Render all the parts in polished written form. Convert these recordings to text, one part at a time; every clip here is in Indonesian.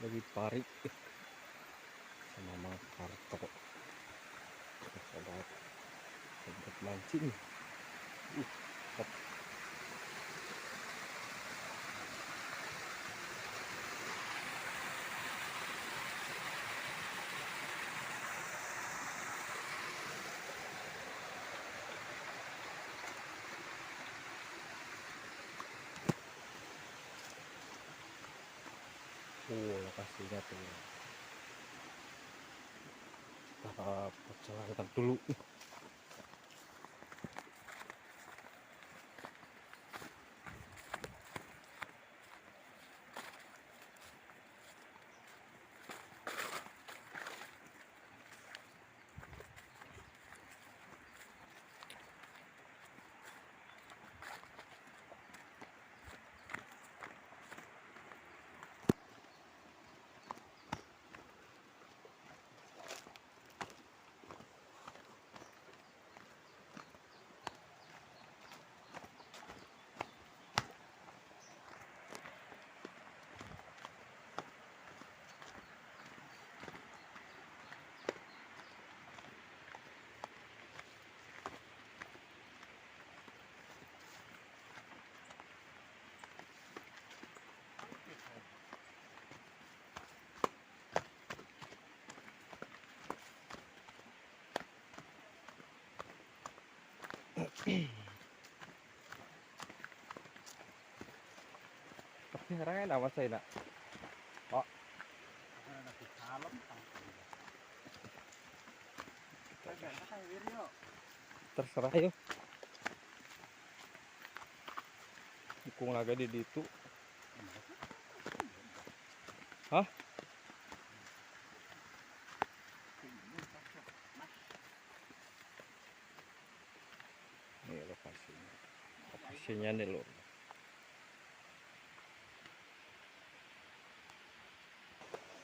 lagi parik sama Mang Parto. Sobat mancing. Hop. Lokasinya tuh. Kita perjalanan dulu. Tapi sekarang nama saya nak. Oh, terserah yuk. Dukung lagi di situ. Hah? Ini lokasinya. Lokasinya nih loh.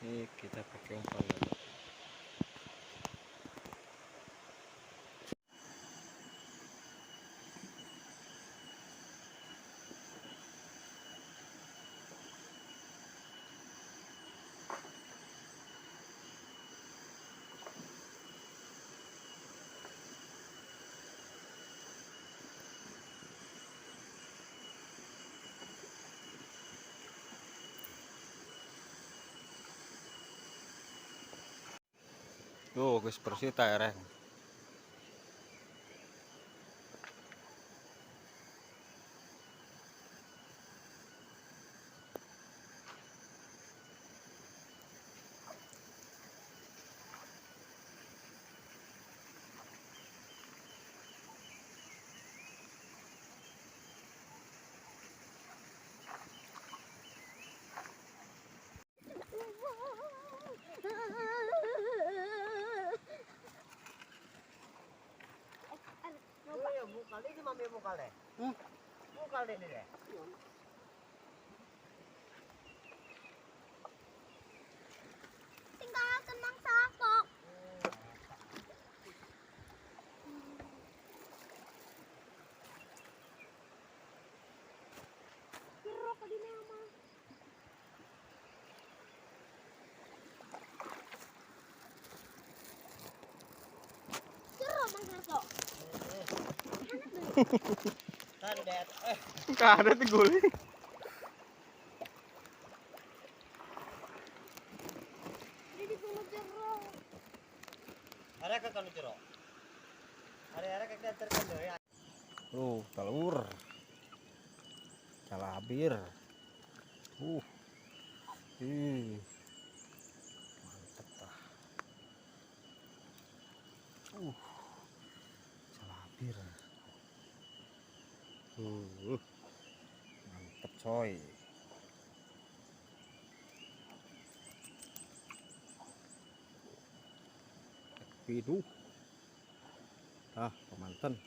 Ini kita pakai umpan lagi. Tuh, guys, bersih ya. Bukal ini mami bukal deh. Bukal deh deh. Tinggalkan Mang Sakok. Kira ka din nama. Kira Mang Sakok. Kadet. Karet guling. Jadi kulo jeruk. Ada ke kanu jeruk. Ada ke kita terkendor ya. Tuh, telur. Calabir. Ih. Mantep lah. Calabir. Mantep coy. Pidu. Ah, pemanten.